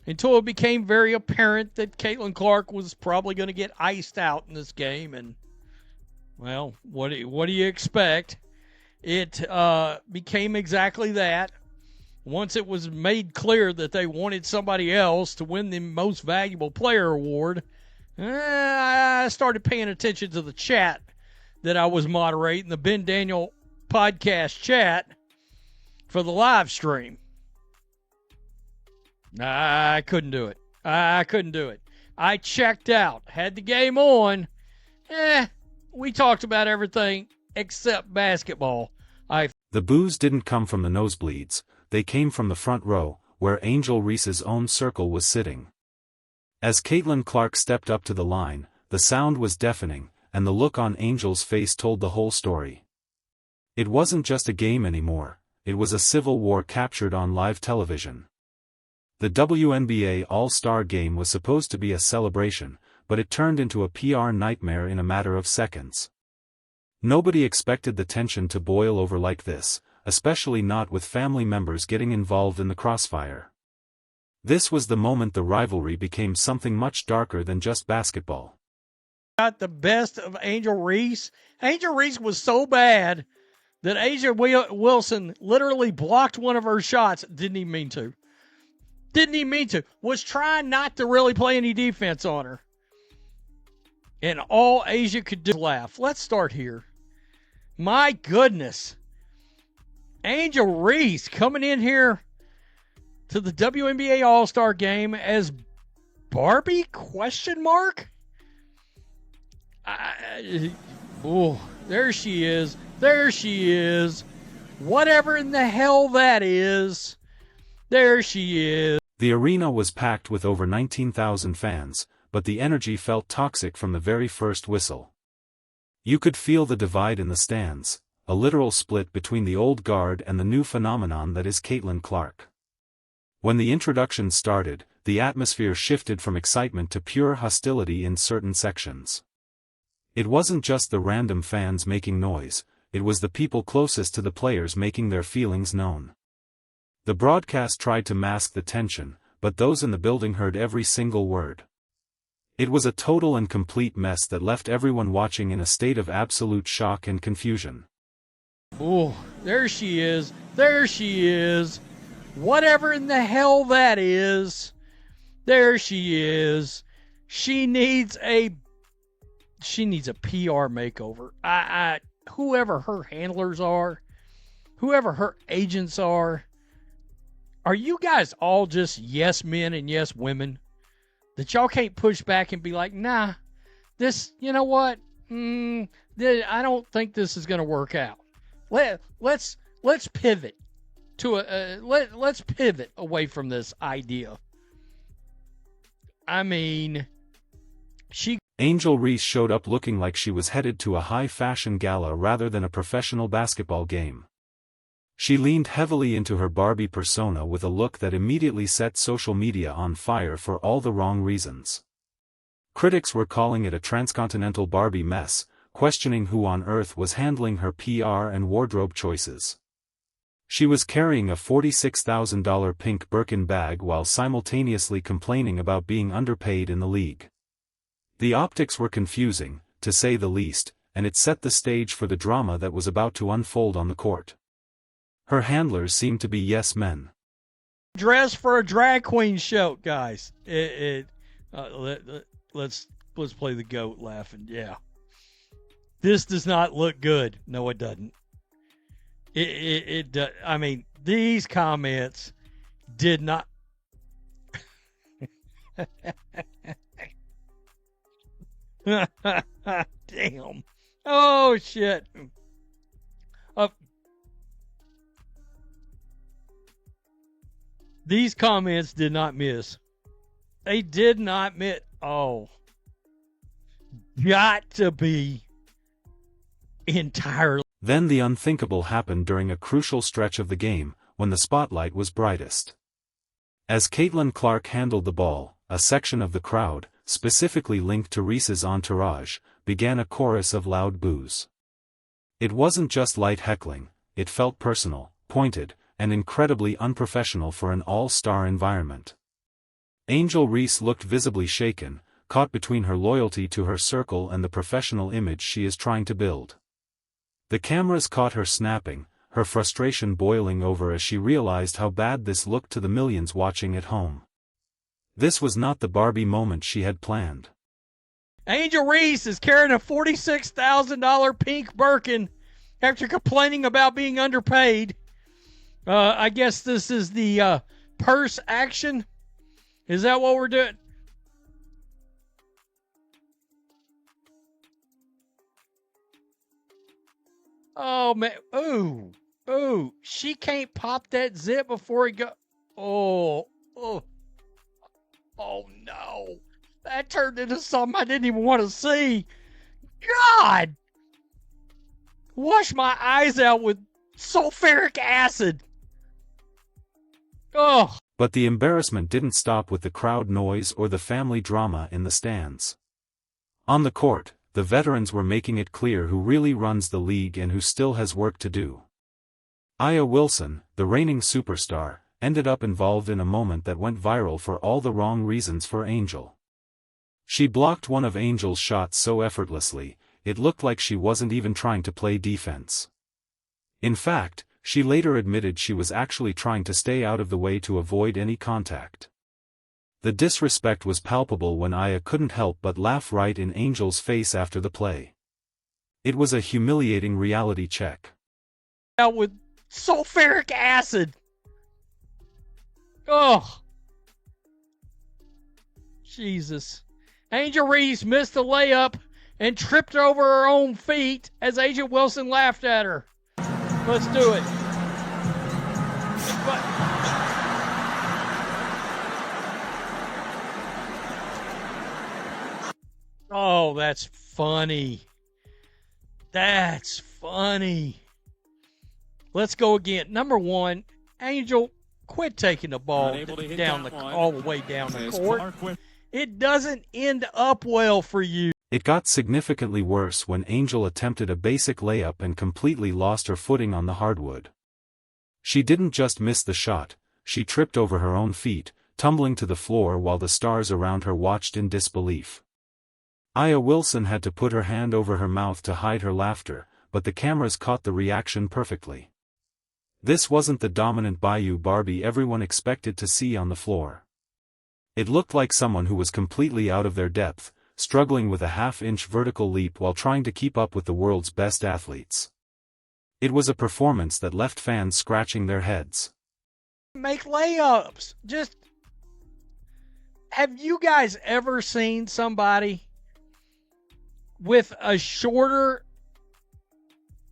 until it became very apparent that Caitlin Clark was probably going to get iced out in this game. And, well, what do you expect? It became exactly that. Once it was made clear that they wanted somebody else to win the Most Valuable Player award, I started paying attention to the chat that I was moderating, the Ben Daniel podcast chat for the live stream. I couldn't do it. I couldn't do it. I checked out. Had the game on. We talked about everything except basketball. The boos didn't come from the nosebleeds. They came from the front row, where Angel Reese's own circle was sitting. As Caitlin Clark stepped up to the line, the sound was deafening, and the look on Angel's face told the whole story. It wasn't just a game anymore, it was a civil war captured on live television. The WNBA All-Star Game was supposed to be a celebration, but it turned into a PR nightmare in a matter of seconds. Nobody expected the tension to boil over like this, especially not with family members getting involved in the crossfire. This was the moment the rivalry became something much darker than just basketball. Got the best of Angel Reese. Angel Reese was so bad that Asia Wilson literally blocked one of her shots. Didn't even mean to. Was trying not to really play any defense on her. And all Asia could do was laugh. Let's start here. My goodness. Angel Reese coming in here to the WNBA All-Star Game as Barbie? ? There she is. There she is. Whatever in the hell that is. There she is. The arena was packed with over 19,000 fans, but the energy felt toxic from the very first whistle. You could feel the divide in the stands, a literal split between the old guard and the new phenomenon that is Caitlin Clark. When the introduction started, the atmosphere shifted from excitement to pure hostility in certain sections. It wasn't just the random fans making noise, it was the people closest to the players making their feelings known. The broadcast tried to mask the tension, but those in the building heard every single word. It was a total and complete mess that left everyone watching in a state of absolute shock and confusion. There she is. There she is. Whatever in the hell that is. There she is. She needs a PR makeover. Whoever her handlers are, whoever her agents are you guys all just yes men and yes women? That y'all can't push back and be like, nah, this, you know what? I don't think this is going to work out. Let's pivot to let's pivot away from this idea. I mean, Angel Reese showed up looking like she was headed to a high-fashion gala rather than a professional basketball game. She leaned heavily into her Barbie persona with a look that immediately set social media on fire for all the wrong reasons. Critics were calling it a transcontinental Barbie mess, questioning who on earth was handling her PR and wardrobe choices. She was carrying a $46,000 pink Birkin bag while simultaneously complaining about being underpaid in the league. The optics were confusing, to say the least, and it set the stage for the drama that was about to unfold on the court. Her handlers seemed to be yes men. Dress for a drag queen show, guys. Let's play the goat laughing. Yeah. This does not look good. No, it doesn't. I mean, these comments did not. Damn. Oh, shit. These comments did not miss. They did not miss. Oh. Got to be entirely. Then the unthinkable happened during a crucial stretch of the game, when the spotlight was brightest. As Caitlin Clark handled the ball, a section of the crowd, specifically linked to Reese's entourage, began a chorus of loud boos. It wasn't just light heckling, it felt personal, pointed, and incredibly unprofessional for an all-star environment. Angel Reese looked visibly shaken, caught between her loyalty to her circle and the professional image she is trying to build. The cameras caught her snapping, her frustration boiling over as she realized how bad this looked to the millions watching at home. This was not the Barbie moment she had planned. Angel Reese is carrying a $46,000 pink Birkin after complaining about being underpaid. I guess this is the purse action. Is that what we're doing? Oh, man. Ooh. She can't pop that zip before he go. Oh, no. That turned into something I didn't even want to see. God! Wash my eyes out with sulfuric acid. Oh. But the embarrassment didn't stop with the crowd noise or the family drama in the stands. On the court, the veterans were making it clear who really runs the league and who still has work to do. Aya Wilson, the reigning superstar, ended up involved in a moment that went viral for all the wrong reasons for Angel. She blocked one of Angel's shots so effortlessly, it looked like she wasn't even trying to play defense. In fact, she later admitted she was actually trying to stay out of the way to avoid any contact. The disrespect was palpable when Aya couldn't help but laugh right in Angel's face after the play. It was a humiliating reality check. Out with sulfuric acid. Oh. Jesus. Angel Reese missed the layup and tripped over her own feet as Agent Wilson laughed at her. Let's do it. Oh, that's funny. That's funny. Let's go again. Number one, Angel, quit taking the ball down all the way down the court. It doesn't end up well for you. It got significantly worse when Angel attempted a basic layup and completely lost her footing on the hardwood. She didn't just miss the shot, she tripped over her own feet, tumbling to the floor while the stars around her watched in disbelief. Aya Wilson had to put her hand over her mouth to hide her laughter, but the cameras caught the reaction perfectly. This wasn't the dominant Bayou Barbie everyone expected to see on the floor. It looked like someone who was completely out of their depth, struggling with a half-inch vertical leap while trying to keep up with the world's best athletes. It was a performance that left fans scratching their heads. Make layups. Just, have you guys ever seen somebody with a shorter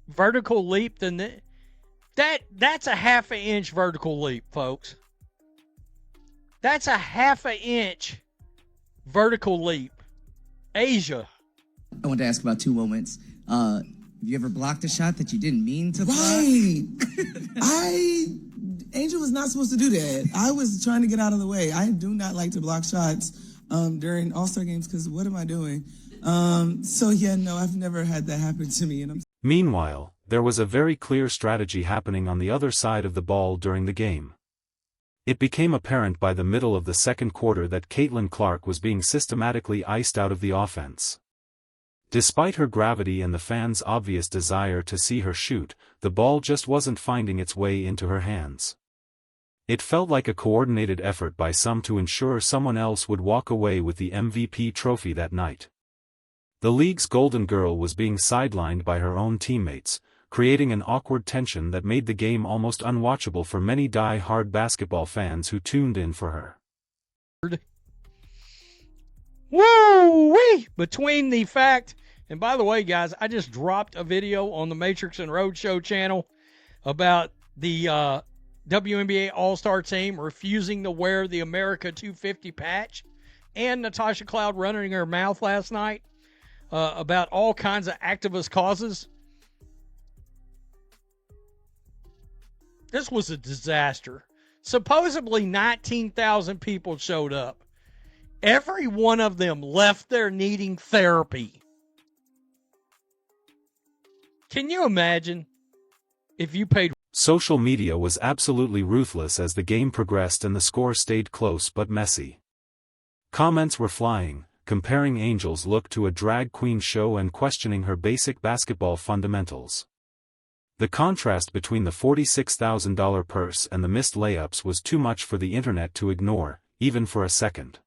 vertical leap than that's a half an inch vertical leap, folks. That's a half an inch vertical leap. Asia. I want to ask about two moments. Have you ever blocked a shot that you didn't mean to block? Right. Angel was not supposed to do that. I was trying to get out of the way. I do not like to block shots during All-Star games because what am I doing? No, I've never had that happen to me. Meanwhile, there was a very clear strategy happening on the other side of the ball during the game. It became apparent by the middle of the second quarter that Caitlin Clark was being systematically iced out of the offense. Despite her gravity and the fans' obvious desire to see her shoot, the ball just wasn't finding its way into her hands. It felt like a coordinated effort by some to ensure someone else would walk away with the MVP trophy that night. The league's golden girl was being sidelined by her own teammates, creating an awkward tension that made the game almost unwatchable for many die-hard basketball fans who tuned in for her. Woo-wee! Between the fact, and by the way, guys, I just dropped a video on the Matrix and Roadshow channel about the WNBA All-Star team refusing to wear the America 250 patch, and Natasha Cloud running her mouth last night about all kinds of activist causes. This was a disaster. Supposedly 19,000 people showed up. Every one of them left there needing therapy. Can you imagine if you paid? Social media was absolutely ruthless as the game progressed and the score stayed close but messy. Comments were flying, comparing Angel's look to a drag queen show and questioning her basic basketball fundamentals. The contrast between the $46,000 purse and the missed layups was too much for the internet to ignore, even for a second.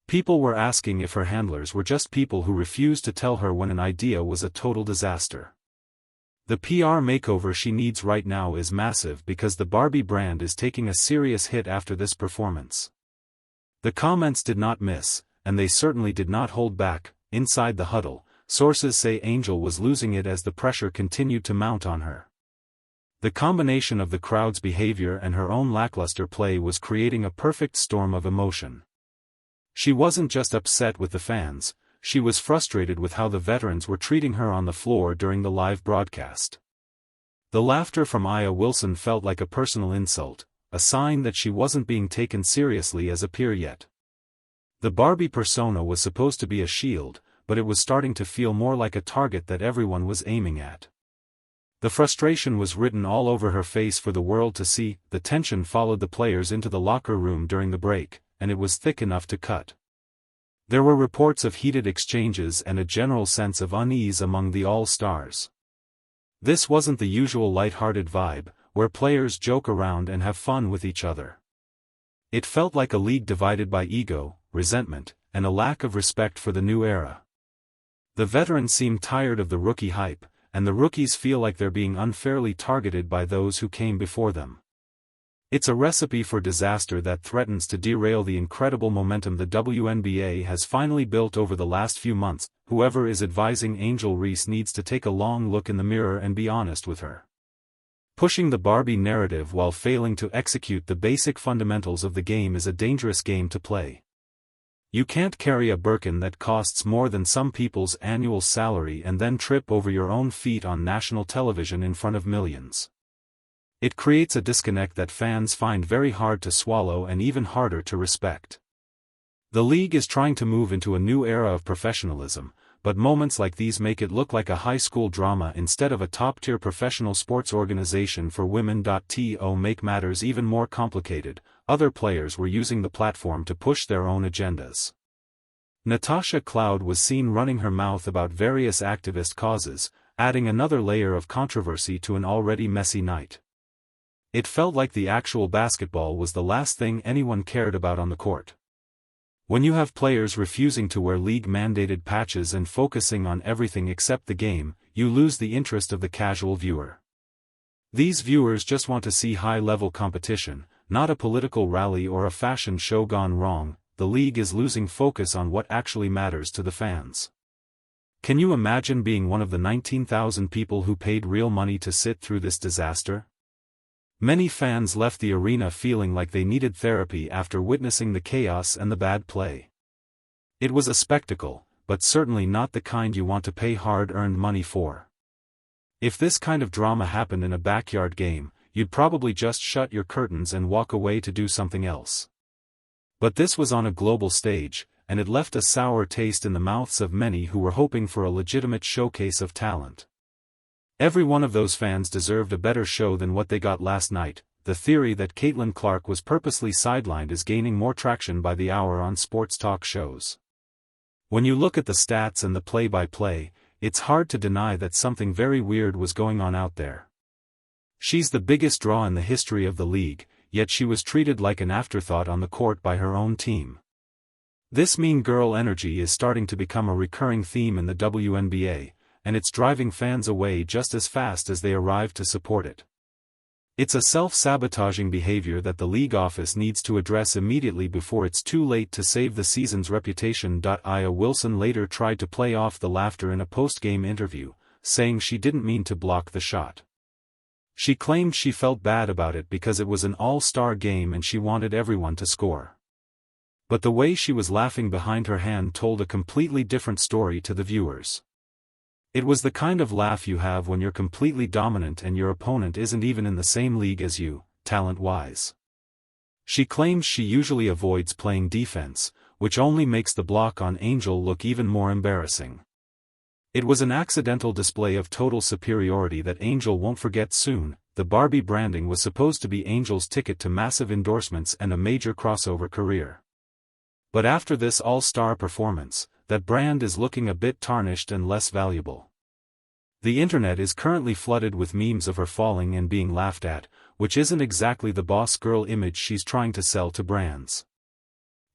People were asking if her handlers were just people who refused to tell her when an idea was a total disaster. The PR makeover she needs right now is massive because the Barbie brand is taking a serious hit after this performance. The comments did not miss, and they certainly did not hold back. Inside the huddle, sources say Angel was losing it as the pressure continued to mount on her. The combination of the crowd's behavior and her own lackluster play was creating a perfect storm of emotion. She wasn't just upset with the fans, she was frustrated with how the veterans were treating her on the floor during the live broadcast. The laughter from Aya Wilson felt like a personal insult, a sign that she wasn't being taken seriously as a peer yet. The Barbie persona was supposed to be a shield, but it was starting to feel more like a target that everyone was aiming at. The frustration was written all over her face for the world to see. The tension followed the players into the locker room during the break, and it was thick enough to cut. There were reports of heated exchanges and a general sense of unease among the All-Stars. This wasn't the usual light-hearted vibe, where players joke around and have fun with each other. It felt like a league divided by ego, resentment, and a lack of respect for the new era. The veterans seem tired of the rookie hype, and the rookies feel like they're being unfairly targeted by those who came before them. It's a recipe for disaster that threatens to derail the incredible momentum the WNBA has finally built over the last few months. Whoever is advising Angel Reese needs to take a long look in the mirror and be honest with her. Pushing the Barbie narrative while failing to execute the basic fundamentals of the game is a dangerous game to play. You can't carry a Birkin that costs more than some people's annual salary and then trip over your own feet on national television in front of millions. It creates a disconnect that fans find very hard to swallow and even harder to respect. The league is trying to move into a new era of professionalism, but moments like these make it look like a high school drama instead of a top-tier professional sports organization for women. To make matters even more complicated, other players were using the platform to push their own agendas. Natasha Cloud was seen running her mouth about various activist causes, adding another layer of controversy to an already messy night. It felt like the actual basketball was the last thing anyone cared about on the court. When you have players refusing to wear league-mandated patches and focusing on everything except the game, you lose the interest of the casual viewer. These viewers just want to see high-level competition, not a political rally or a fashion show gone wrong. The league is losing focus on what actually matters to the fans. Can you imagine being one of the 19,000 people who paid real money to sit through this disaster? Many fans left the arena feeling like they needed therapy after witnessing the chaos and the bad play. It was a spectacle, but certainly not the kind you want to pay hard-earned money for. If this kind of drama happened in a backyard game, you'd probably just shut your curtains and walk away to do something else. But this was on a global stage, and it left a sour taste in the mouths of many who were hoping for a legitimate showcase of talent. Every one of those fans deserved a better show than what they got last night. The theory that Caitlin Clark was purposely sidelined is gaining more traction by the hour on sports talk shows. When you look at the stats and the play-by-play, it's hard to deny that something very weird was going on out there. She's the biggest draw in the history of the league, yet she was treated like an afterthought on the court by her own team. This mean girl energy is starting to become a recurring theme in the WNBA, and it's driving fans away just as fast as they arrive to support it. It's a self-sabotaging behavior that the league office needs to address immediately before it's too late to save the season's reputation. Aya Wilson later tried to play off the laughter in a post-game interview, saying she didn't mean to block the shot. She claimed she felt bad about it because it was an all-star game and she wanted everyone to score. But the way she was laughing behind her hand told a completely different story to the viewers. It was the kind of laugh you have when you're completely dominant and your opponent isn't even in the same league as you, talent-wise. She claims she usually avoids playing defense, which only makes the block on Angel look even more embarrassing. It was an accidental display of total superiority that Angel won't forget soon. The Barbie branding was supposed to be Angel's ticket to massive endorsements and a major crossover career. But after this all-star performance, that brand is looking a bit tarnished and less valuable. The internet is currently flooded with memes of her falling and being laughed at, which isn't exactly the boss girl image she's trying to sell to brands.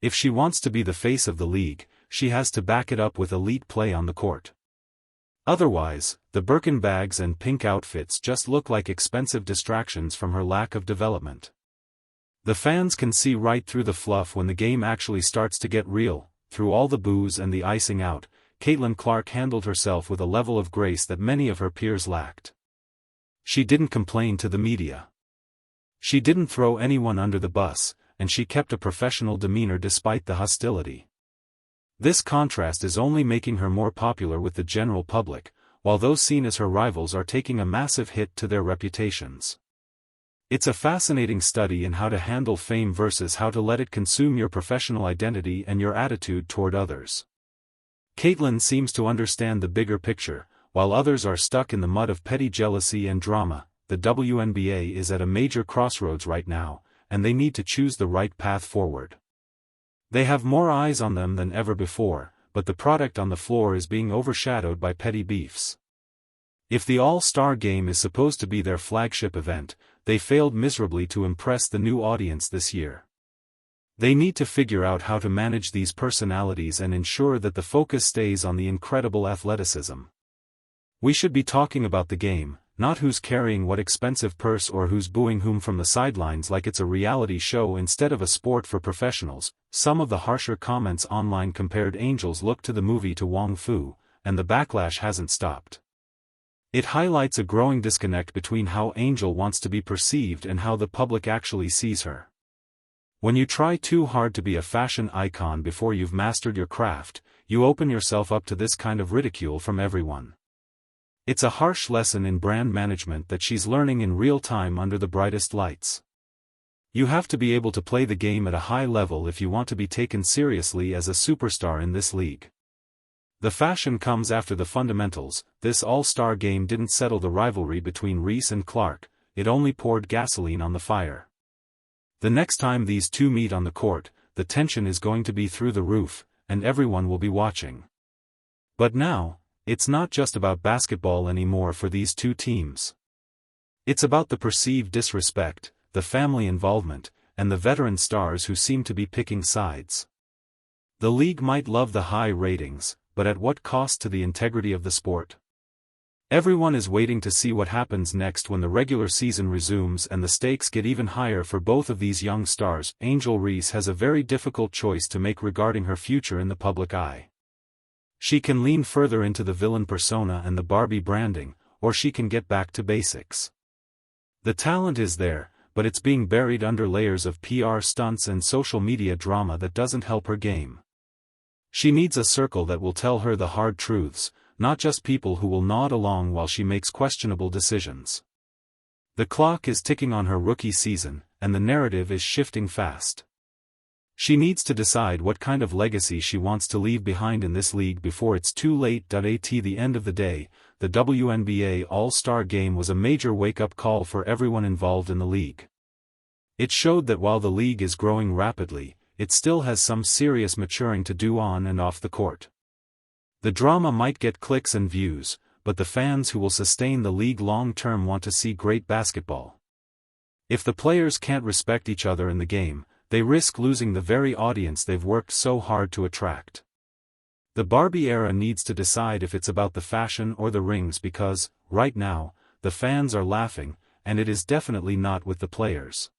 If she wants to be the face of the league, she has to back it up with elite play on the court. Otherwise, the Birkin bags and pink outfits just look like expensive distractions from her lack of development. The fans can see right through the fluff when the game actually starts to get real. Through all the boos and the icing out, Caitlin Clark handled herself with a level of grace that many of her peers lacked. She didn't complain to the media. She didn't throw anyone under the bus, and she kept a professional demeanor despite the hostility. This contrast is only making her more popular with the general public, while those seen as her rivals are taking a massive hit to their reputations. It's a fascinating study in how to handle fame versus how to let it consume your professional identity and your attitude toward others. Caitlin seems to understand the bigger picture, while others are stuck in the mud of petty jealousy and drama. The WNBA is at a major crossroads right now, and they need to choose the right path forward. They have more eyes on them than ever before, but the product on the floor is being overshadowed by petty beefs. If the All-Star Game is supposed to be their flagship event, they failed miserably to impress the new audience this year. They need to figure out how to manage these personalities and ensure that the focus stays on the incredible athleticism. We should be talking about the game, not who's carrying what expensive purse or who's booing whom from the sidelines like it's a reality show instead of a sport for professionals. Some of the harsher comments online compared Angel's look to the movie to Wong Fu, and the backlash hasn't stopped. It highlights a growing disconnect between how Angel wants to be perceived and how the public actually sees her. When you try too hard to be a fashion icon before you've mastered your craft, you open yourself up to this kind of ridicule from everyone. It's a harsh lesson in brand management that she's learning in real time under the brightest lights. You have to be able to play the game at a high level if you want to be taken seriously as a superstar in this league. The fashion comes after the fundamentals. This all-star game didn't settle the rivalry between Reese and Clark, it only poured gasoline on the fire. The next time these two meet on the court, the tension is going to be through the roof, and everyone will be watching. But now, it's not just about basketball anymore for these two teams. It's about the perceived disrespect, the family involvement, and the veteran stars who seem to be picking sides. The league might love the high ratings, but at what cost to the integrity of the sport? Everyone is waiting to see what happens next when the regular season resumes and the stakes get even higher for both of these young stars. Angel Reese has a very difficult choice to make regarding her future in the public eye. She can lean further into the villain persona and the Barbie branding, or she can get back to basics. The talent is there, but it's being buried under layers of PR stunts and social media drama that doesn't help her game. She needs a circle that will tell her the hard truths, not just people who will nod along while she makes questionable decisions. The clock is ticking on her rookie season, and the narrative is shifting fast. She needs to decide what kind of legacy she wants to leave behind in this league before it's too late. At the end of the day, the WNBA All-Star Game was a major wake-up call for everyone involved in the league. It showed that while the league is growing rapidly, it still has some serious maturing to do on and off the court. The drama might get clicks and views, but the fans who will sustain the league long-term want to see great basketball. If the players can't respect each other in the game, they risk losing the very audience they've worked so hard to attract. The Barbie era needs to decide if it's about the fashion or the rings because, right now, the fans are laughing, and it is definitely not with the players.